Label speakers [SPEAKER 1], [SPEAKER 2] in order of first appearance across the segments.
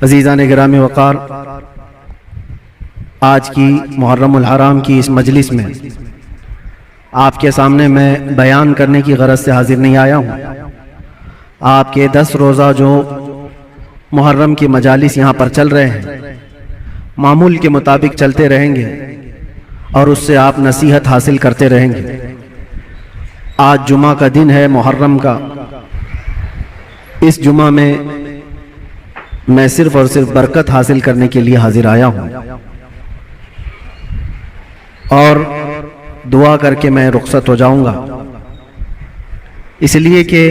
[SPEAKER 1] عزیزان گرامی وقار، آج کی محرم الحرام کی اس مجلس میں آپ کے سامنے میں بیان کرنے کی غرض سے حاضر نہیں آیا ہوں۔ آپ کے 10 روزہ جو محرم کی مجالس یہاں پر چل رہے ہیں، معمول کے مطابق چلتے رہیں گے اور اس سے آپ نصیحت حاصل کرتے رہیں گے۔ آج جمعہ کا دن ہے محرم کا۔ اس جمعہ میں صرف اور صرف برکت حاصل کرنے کے لیے حاضر آیا ہوں اور دعا کر کے میں رخصت ہو جاؤں گا، اس لیے کہ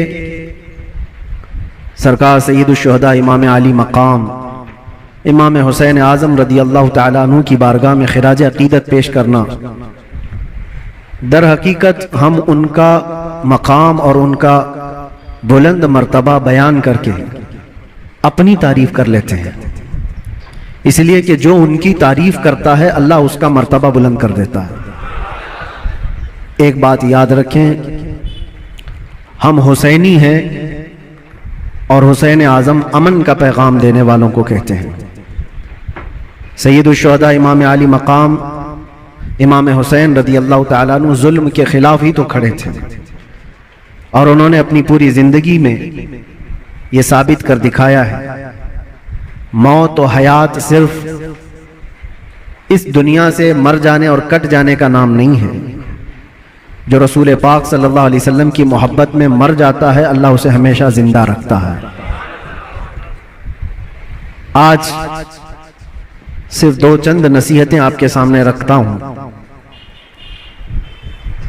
[SPEAKER 1] سرکار سید الشہداء امام علی مقام امام حسین اعظم رضی اللہ تعالیٰ عنہ کی بارگاہ میں خراج عقیدت پیش کرنا، در حقیقت ہم ان کا مقام اور ان کا بلند مرتبہ بیان کر کے اپنی تعریف کر لیتے ہیں، اس لیے کہ جو ان کی تعریف کرتا ہے اللہ اس کا مرتبہ بلند کر دیتا ہے۔ ایک بات یاد رکھیں، ہم حسینی ہیں اور حسین اعظم امن کا پیغام دینے والوں کو کہتے ہیں۔ سید الشہداء امام علی مقام امام حسین رضی اللہ تعالیٰ عنہ ظلم کے خلاف ہی تو کھڑے تھے، اور انہوں نے اپنی پوری زندگی میں یہ ثابت کر دکھایا ہے، موت و حیات صرف اس دنیا سے مر جانے اور کٹ جانے کا نام نہیں ہے۔ جو رسول پاک صلی اللہ علیہ وسلم کی محبت میں مر جاتا ہے، اللہ اسے ہمیشہ زندہ رکھتا ہے۔ آج صرف 2 چند نصیحتیں آپ کے سامنے رکھتا ہوں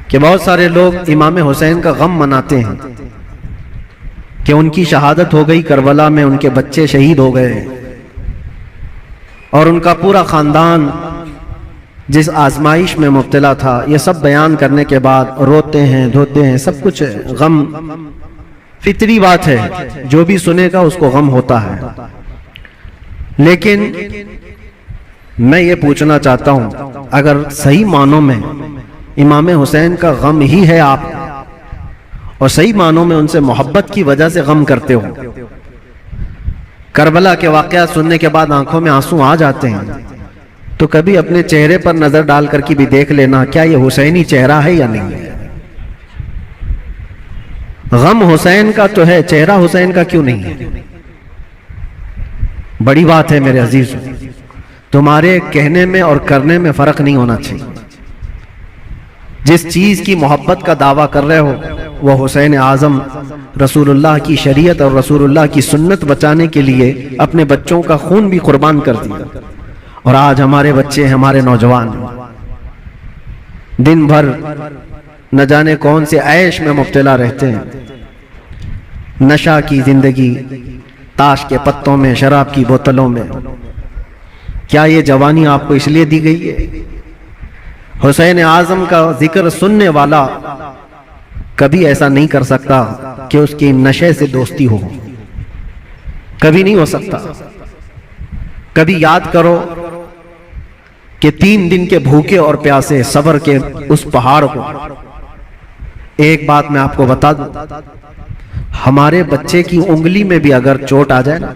[SPEAKER 1] کہ بہت سارے لوگ امام حسین کا غم مناتے ہیں کہ ان کی شہادت ہو گئی، کربلا میں ان کے بچے شہید ہو گئے اور ان کا پورا خاندان جس آزمائش میں مبتلا تھا، یہ سب بیان کرنے کے بعد روتے ہیں، دھوتے ہیں، سب کچھ ہے، غم فطری بات ہے، جو بھی سنے گا اس کو غم ہوتا ہے۔ لیکن میں یہ پوچھنا چاہتا ہوں، اگر صحیح معنوں میں امام حسین کا غم ہی ہے آپ، اور صحیح معنوں میں ان سے محبت کی وجہ سے غم کرتے ہو، کربلا کے واقعات سننے کے بعد آنکھوں میں آنسو آ جاتے ہیں، تو کبھی اپنے چہرے پر نظر ڈال کر کے بھی دیکھ لینا، کیا یہ حسینی چہرہ ہے یا نہیں ہے؟ غم حسین کا تو ہے، چہرہ حسین کا کیوں نہیں ہے؟ بڑی بات ہے میرے عزیز، تمہارے کہنے میں اور کرنے میں فرق نہیں ہونا چاہیے۔ جس چیز کی محبت کا دعویٰ کر رہے ہو، وہ حسین اعظم رسول اللہ کی شریعت اور رسول اللہ کی سنت بچانے کے لیے اپنے بچوں کا خون بھی قربان کر دیا، اور آج ہمارے بچے، ہمارے نوجوان دن بھر نہ جانے کون سے عیش میں مبتلا رہتے ہیں، نشہ کی زندگی، تاش کے پتوں میں، شراب کی بوتلوں میں۔ کیا یہ جوانی آپ کو اس لیے دی گئی ہے؟ حسین اعظم کا ذکر سننے والا کبھی ایسا نہیں کر سکتا کہ اس کی نشے سے دوستی ہو، کبھی نہیں ہو سکتا۔ کبھی یاد کرو کہ 3 دن کے بھوکے اور پیاسے صبر کے اس پہاڑ کو۔ ایک بات میں آپ کو بتا دوں، ہمارے بچے کی انگلی میں بھی اگر چوٹ آ جائے نا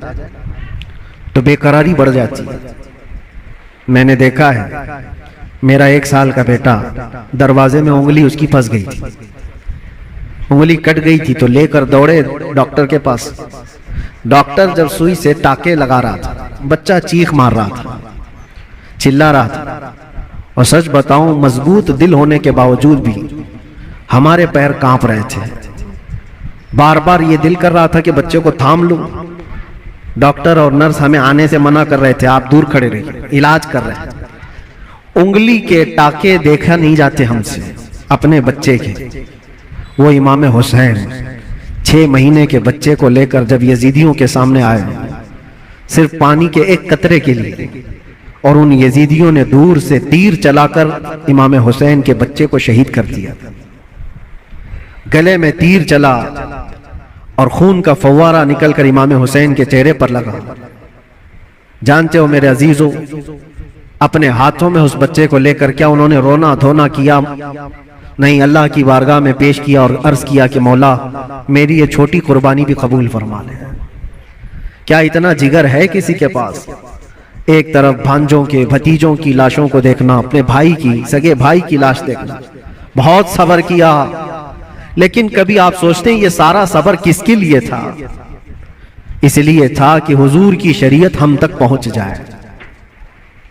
[SPEAKER 1] تو بے قراری بڑھ جاتی ہے۔ میں نے دیکھا ہے، میرا 1 سال کا بیٹا دروازے میں انگلی اس کی پھنس گئی تھی، انگلی کٹ گئی تھی، تو لے کر دوڑے ڈاکٹر کے پاس۔ ڈاکٹر جب سوئی سے ٹاکے لگا رہا تھا، بچہ چیخ مار رہا تھا، چلا رہا تھا، اور سچ بتاؤں مضبوط دل ہونے کے باوجود بھی ہمارے پیر کانپ رہے تھے۔ بار بار یہ دل کر رہا تھا کہ بچے کو تھام لوں، ڈاکٹر اور نرس ہمیں آنے سے منع کر رہے تھے، آپ دور کھڑے رہیے، علاج کر رہے ہیں۔ انگلی کے ٹاکے دیکھا نہیں جاتے ہم سے اپنے بچے کے۔ وہ امام حسین 6 مہینے کے بچے کو لے کر جب یزیدیوں کے سامنے آئے، صرف پانی کے 1 قطرے کے لیے، اور ان یزیدیوں نے دور سے تیر چلا کر امام حسین کے بچے کو شہید کر دیا۔ گلے میں تیر چلا اور خون کا فوارہ نکل کر امام حسین کے چہرے پر لگا۔ جانتے ہو میرے عزیزو، اپنے ہاتھوں میں اس بچے کو لے کر کیا انہوں نے رونا دھونا کیا، نہیں، اللہ کی بارگاہ میں پیش کیا اور عرض کیا کہ مولا میری یہ چھوٹی قربانی بھی قبول فرما لے۔ کیا اتنا جگر ہے کسی کے پاس؟ ایک طرف بھانجوں کے بھتیجوں کی لاشوں کو دیکھنا، اپنے بھائی کی، سگے بھائی کی لاش دیکھنا، بہت صبر کیا، لیکن کبھی آپ سوچتے ہیں یہ سارا صبر کس کے لیے تھا؟ اس لیے تھا کہ حضور کی شریعت ہم تک پہنچ جائے،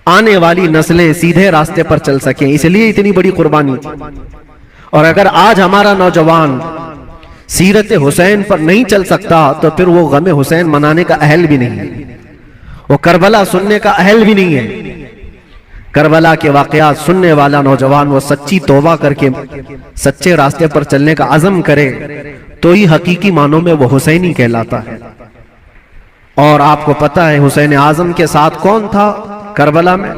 [SPEAKER 1] آنے والی نسلیں سیدھے راستے پر چل سکیں، اس لیے اتنی بڑی قربانی تھی۔ اور اگر آج ہمارا نوجوان سیرت حسین پر نہیں چل سکتا تو پھر وہ غم حسین منانے کا اہل بھی نہیں ہے، وہ کربلا سننے کا اہل بھی نہیں ہے۔ کربلا کے واقعات سننے والا نوجوان وہ سچی توبہ کر کے سچے راستے پر چلنے کا عزم کرے تو ہی حقیقی معنوں میں وہ حسینی کہلاتا ہے۔ اور آپ کو پتہ ہے حسین اعظم کے ساتھ کون تھا کربلا میں؟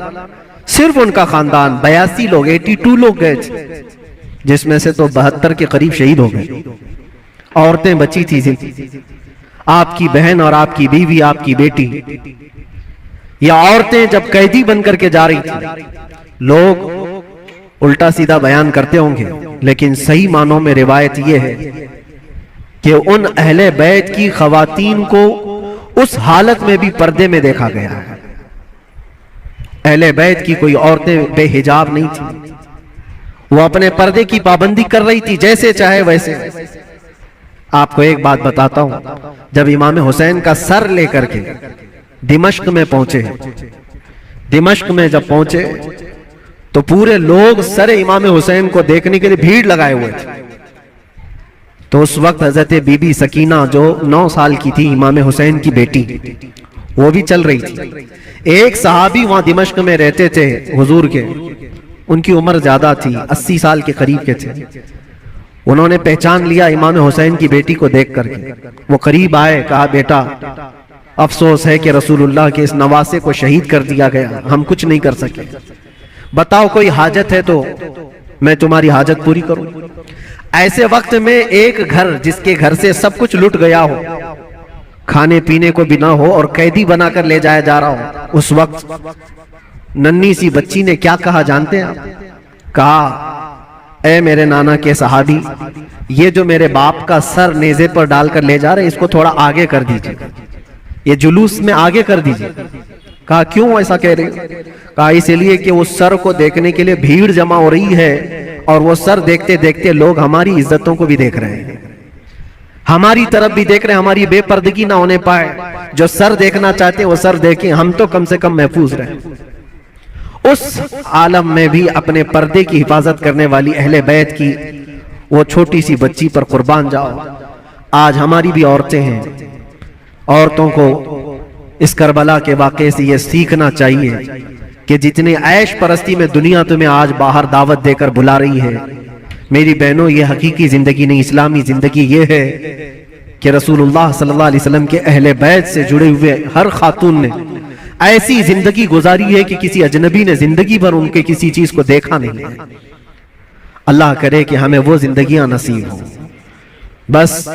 [SPEAKER 1] صرف ان کا خاندان 82 لوگ، 82 لوگ گئے تھے، جس میں سے تو 72 کے قریب شہید ہو گئے، عورتیں بچی تھی۔ آپ کی بہن اور آپ کی بیوی، آپ کی بیٹی، یہ عورتیں جب قیدی بن کر کے جا رہی تھی، لوگ الٹا سیدھا بیان کرتے ہوں گے، لیکن صحیح معنوں میں روایت یہ ہے کہ ان اہل بیت کی خواتین کو اس حالت میں بھی پردے میں دیکھا گیا ہے۔ اہل بیت کی کوئی عورتیں بے حجاب نہیں تھی، وہ اپنے پردے کی پابندی کر رہی تھی، جیسے چاہے ویسے۔ آپ کو ایک بات بتاتا ہوں، جب امام حسین کا سر لے کر کے دمشق میں پہنچے، دمشق میں جب پہنچے تو پورے لوگ سر امام حسین کو دیکھنے کے لیے بھیڑ لگائے ہوئے تھے۔ تو اس وقت حضرت بی بی سکینہ جو 9 سال کی تھی، امام حسین کی بیٹی، وہ بھی چل رہی تھی۔ ایک صحابی وہاں دمشق میں رہتے تھے حضور کے، ان کی عمر زیادہ تھی، 80 سال کے قریب کے تھے۔ انہوں نے پہچان لیا امام حسین کی بیٹی کو دیکھ کر کے، وہ قریب آئے، کہا بیٹا افسوس ہے کہ رسول اللہ کے اس نواسے کو شہید کر دیا گیا، ہم کچھ نہیں کر سکے، بتاؤ کوئی حاجت ہے تو میں تمہاری حاجت پوری کروں۔ ایسے وقت میں ایک گھر جس کے گھر سے سب کچھ لٹ گیا ہو، کھانے پینے کو بھی نہ ہو اور قیدی بنا کر لے جایا جا رہا ہو، اس وقت ننھی سی بچی نے کیا کہا جانتے ہیں آپ؟ کہا اے میرے نانا کے صحابی، یہ جو میرے باپ کا سر نیزے پر ڈال کر لے جا رہے، اس کو تھوڑا آگے کر دیجئے، یہ جلوس میں آگے کر دیجئے۔ کہا کیوں ایسا کہہ رہے؟ کہا اس لیے کہ اس سر کو دیکھنے کے لیے بھیڑ جمع ہو رہی ہے، اور وہ سر دیکھتے دیکھتے لوگ ہماری عزتوں کو بھی دیکھ رہے ہیں، ہماری طرف بھی دیکھ رہے ہیں، ہماری بے پردگی نہ ہونے پائے، جو سر دیکھنا چاہتے ہیں وہ سر دیکھیں، ہم تو کم سے کم محفوظ رہیں۔ اس عالم میں بھی اپنے پردے کی حفاظت کرنے والی اہل بیت کی وہ چھوٹی سی بچی پر قربان جاؤ۔ آج ہماری بھی عورتیں ہیں، عورتوں کو اس کربلا کے واقعے سے یہ سیکھنا چاہیے کہ جتنے عیش پرستی میں دنیا تمہیں آج باہر دعوت دے کر بلا رہی ہے، میری بہنوں یہ حقیقی زندگی نہیں، اسلامی زندگی یہ ہے کہ رسول اللہ صلی اللہ علیہ وسلم کے اہل بیت سے جڑے ہوئے ہر خاتون نے ایسی زندگی گزاری ہے کہ کسی اجنبی نے زندگی بھر ان کے کسی چیز کو دیکھا نہیں ہے۔ اللہ کرے کہ ہمیں وہ زندگیاں نصیب ہوں۔ بس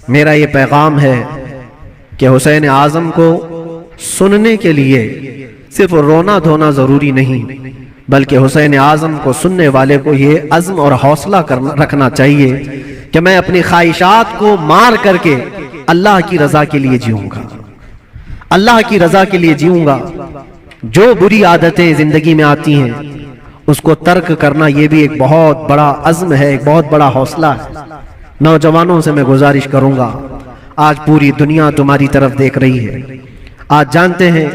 [SPEAKER 1] میرا یہ پیغام ہے کہ حسین اعظم کو سننے کے لیے صرف رونا دھونا ضروری نہیں، بلکہ حسین اعظم کو سننے والے کو یہ عزم اور حوصلہ رکھنا چاہیے کہ میں اپنی خواہشات کو مار کر کے اللہ کی رضا کے لیے جیوں گا، اللہ کی رضا کے لیے جیوں گا۔ جو بری عادتیں زندگی میں آتی ہیں اس کو ترک کرنا یہ بھی ایک بہت بڑا عزم ہے، ایک بہت بڑا حوصلہ ہے۔ نوجوانوں سے میں گزارش کروں گا، آج پوری دنیا تمہاری طرف دیکھ رہی ہے، آج جانتے ہیں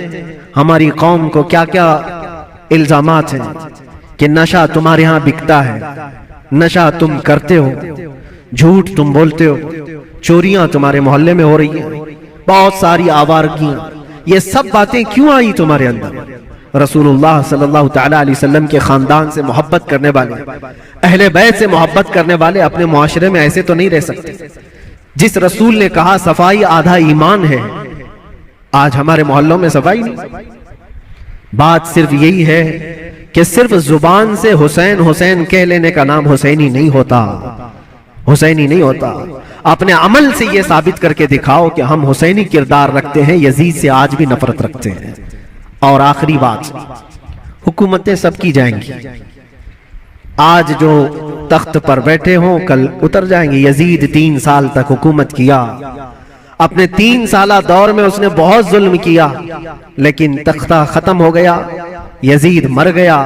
[SPEAKER 1] ہماری قوم کو کیا کیا الزامات ہیں کہ نشہ تمہارے ہاں بکتا ہے، نشہ تم کرتے ہو، جھوٹ تم بولتے ہو، چوریاں تمہارے محلے میں ہو رہی ہیں، بہت ساری آوارگیاں، یہ سب باتیں کیوں آئی تمہارے اندر؟ رسول اللہ صلی اللہ تعالیٰ علیہ وسلم کے خاندان سے محبت کرنے والے، اہل بیت سے محبت کرنے والے اپنے معاشرے میں ایسے تو نہیں رہ سکتے۔ جس رسول نے کہا صفائی آدھا ایمان ہے، آج ہمارے محلوں میں صفائی نہیں۔ بات صرف یہی ہے کہ صرف زبان سے حسین حسین کہہ لینے کا نام حسینی نہیں ہوتا، حسینی نہیں ہوتا۔ اپنے عمل سے یہ ثابت کر کے دکھاؤ کہ ہم حسینی کردار رکھتے ہیں، یزید سے آج بھی نفرت رکھتے ہیں۔ اور آخری بات، حکومتیں سب کی جائیں گی، آج جو تخت پر بیٹھے ہوں کل اتر جائیں گے۔ یزید 3 سال تک حکومت کیا، اپنے 3 سالہ دور میں اس نے بہت ظلم کیا، لیکن تختہ ختم ہو گیا، یزید مر گیا۔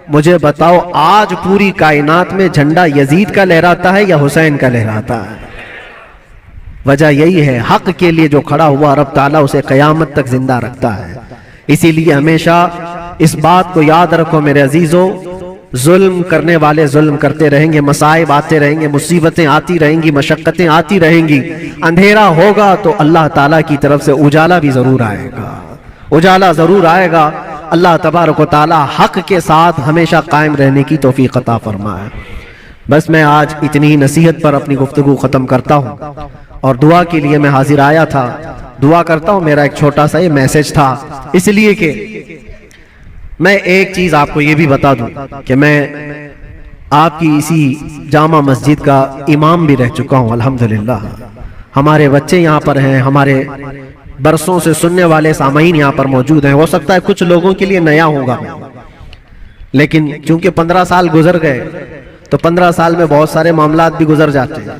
[SPEAKER 1] مجھے بتاؤ آج پوری کائنات میں جھنڈا یزید کا لہراتا ہے یا حسین کا لہراتا ہے؟ وجہ یہی ہے، حق کے لیے جو کھڑا ہوا رب تعالیٰ اسے قیامت تک زندہ رکھتا ہے۔ اسی لیے ہمیشہ اس بات کو یاد رکھو میرے عزیزو، ظلم کرنے والے ظلم کرتے رہیں گے، مصائب آتے رہیں گے، مصیبتیں آتی رہیں گی، مشقتیں آتی رہیں گی، اندھیرا ہوگا تو اللہ تعالیٰ کی طرف سے اجالا بھی ضرور آئے گا، اجالا ضرور آئے گا۔ اللہ تبارک و تعالیٰ حق کے ساتھ ہمیشہ قائم رہنے کی توفیق عطا فرمائے۔ بس میں آج اتنی نصیحت پر اپنی گفتگو ختم کرتا ہوں، اور دعا کے لیے میں حاضر آیا تھا۔ دعا کرتا ہوں، میرا ایک چھوٹا سا یہ میسج تھا، اس لیے کہ میں ایک چیز آپ کو یہ بھی بتا دوں کہ میں آپ کی اسی جامع مسجد کا امام بھی رہ چکا ہوں الحمدللہ۔ ہمارے بچے یہاں پر ہیں، ہمارے برسوں سے سننے والے سامعین یہاں پر موجود ہیں۔ ہو سکتا ہے کچھ لوگوں کے لیے نیا ہوگا، لیکن چونکہ 15 سال گزر گئے تو 15 سال میں بہت سارے معاملات بھی گزر جاتے ہیں۔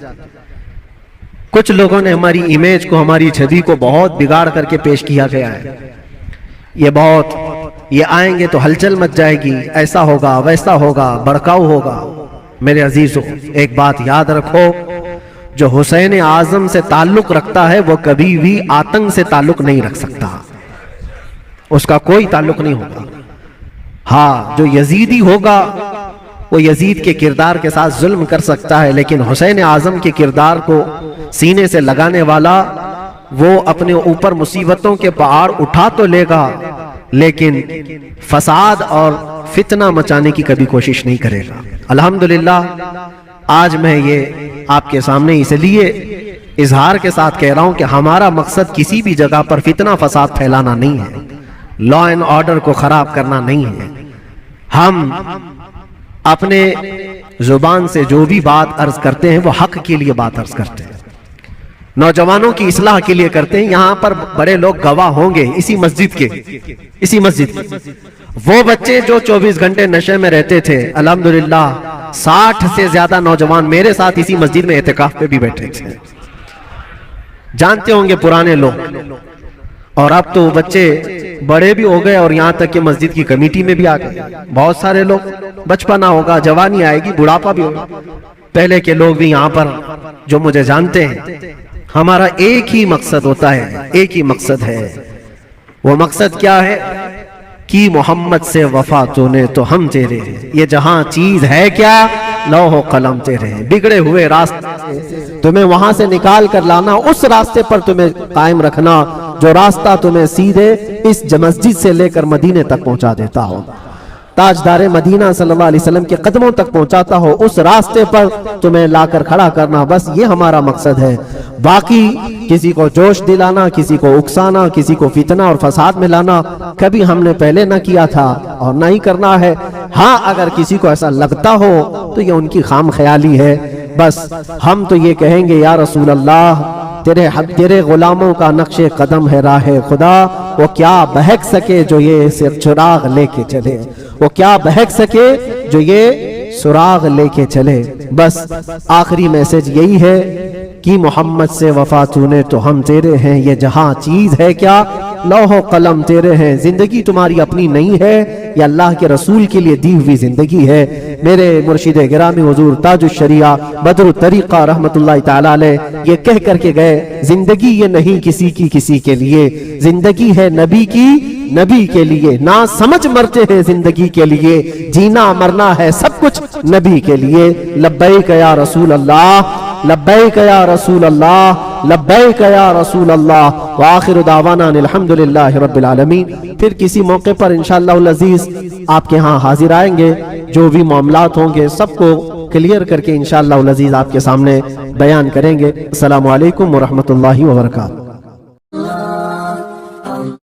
[SPEAKER 1] کچھ لوگوں نے ہماری امیج کو، ہماری چھوی کو بہت بگاڑ کر کے پیش کیا گیا ہے۔ یہ آئیں گے تو ہلچل مچ جائے گی، ایسا ہوگا ویسا ہوگا، بڑکاؤ ہوگا۔ میرے عزیزو ایک بات یاد رکھو، جو حسین اعظم سے تعلق رکھتا ہے وہ کبھی بھی آتنک سے تعلق نہیں رکھ سکتا، اس کا کوئی تعلق نہیں ہوگا۔ ہاں جو یزیدی ہوگا وہ یزید کے کردار کے ساتھ ظلم کر سکتا ہے، لیکن حسین اعظم کے کردار کو سینے سے لگانے والا وہ اپنے اوپر مصیبتوں کے پہاڑ اٹھا تو لے گا، لیکن فساد اور فتنہ مچانے کی کبھی کوشش نہیں کرے گا۔ الحمدللہ آج میں یہ آپ کے سامنے اس لیے اظہار کے ساتھ کہہ رہا ہوں کہ ہمارا مقصد کسی بھی جگہ پر فتنہ فساد پھیلانا نہیں ہے، لا اینڈ آرڈر کو خراب کرنا نہیں ہے۔ ہم اپنے زبان سے جو بھی بات عرض کرتے ہیں وہ حق کے لیے بات عرض کرتے ہیں، نوجوانوں کی اصلاح کے لیے کرتے ہیں۔ یہاں پر بڑے لوگ گواہ ہوں گے اسی مسجد کے، وہ بچے جو 24 گھنٹے نشے میں رہتے تھے، الحمدللہ 60 سے زیادہ نوجوان میرے ساتھ اسی مسجد میں اعتکاف پہ بھی بیٹھے تھے، جانتے ہوں گے پرانے لوگ۔ اور اب تو بچے بڑے بھی ہو گئے اور یہاں تک کہ مسجد کی کمیٹی میں بھی آ گئے۔ بہت سارے لوگ، بچپنا ہوگا، جوانی آئے گی، بڑھاپا بھی ہوگا۔ پہلے کے لوگ بھی یہاں پر جو مجھے جانتے ہیں، ہمارا ایک ہی مقصد ہوتا ہے، ایک ہی مقصد ہے۔ وہ مقصد کیا ہے؟ کہ محمد سے وفا تو نے تو ہم تیرے ہیں، یہ جہاں چیز ہے کیا، لوح و قلم تیرے ہیں۔ بگڑے ہوئے راستے تمہیں وہاں سے نکال کر لانا، اس راستے پر تمہیں قائم رکھنا جو راستہ تمہیں سیدھے اس مسجد سے لے کر مدینے تک پہنچا دیتا ہو، تاجدار مدینہ صلی اللہ علیہ وسلم کے قدموں تک پہنچاتا ہو، اس راستے پر تمہیں لا کر کھڑا کرنا، بس یہ ہمارا مقصد ہے۔ باقی کسی کو جوش دلانا، کسی کو اکسانا، کسی کو فتنہ اور فساد میں لانا کبھی ہم نے پہلے نہ کیا تھا اور نہ ہی کرنا ہے۔ ہاں اگر کسی کو ایسا لگتا ہو تو یہ ان کی خام خیالی ہے۔ بس ہم تو یہ کہیں گے یا رسول اللہ تیرے غلاموں کا نقش قدم ہے راہ خدا، وہ کیا بہک سکے جو یہ چراغ لے کے چلے، وہ کیا بہک سکے جو یہ سراغ لے کے چلے۔ بس آخری میسج یہی ہے کہ محمد سے وفا تو نے تو ہم تیرے ہیں، یہ جہاں چیز ہے کیا، لوح و قلم تیرے ہیں۔ زندگی تمہاری اپنی نہیں ہے، یہ اللہ کے رسول کے لیے دی ہوئی زندگی ہے۔ میرے مرشد گرامی حضور تاج الشریعہ بدر الطریقہ رحمت اللہ تعالی علیہ یہ کہہ کر کے گئے، زندگی یہ نہیں کسی کے لیے، زندگی ہے نبی کے لیے، نہ سمجھ مرتے ہیں زندگی کے لیے، جینا مرنا ہے سب کچھ نبی کے لیے۔ لبیک یا رسول اللہ، لبیک یا رسول اللہ، لبیک یا رسول اللہ، وآخر دعوانا الحمدللہ رب العالمین۔ پھر کسی موقع پر انشاءاللہ العزیز آپ کے ہاں حاضر آئیں گے، جو بھی معاملات ہوں گے سب کو کلیئر کر کے انشاءاللہ العزیز آپ کے سامنے بیان کریں گے۔ السلام علیکم ورحمۃ اللہ وبرکاتہ۔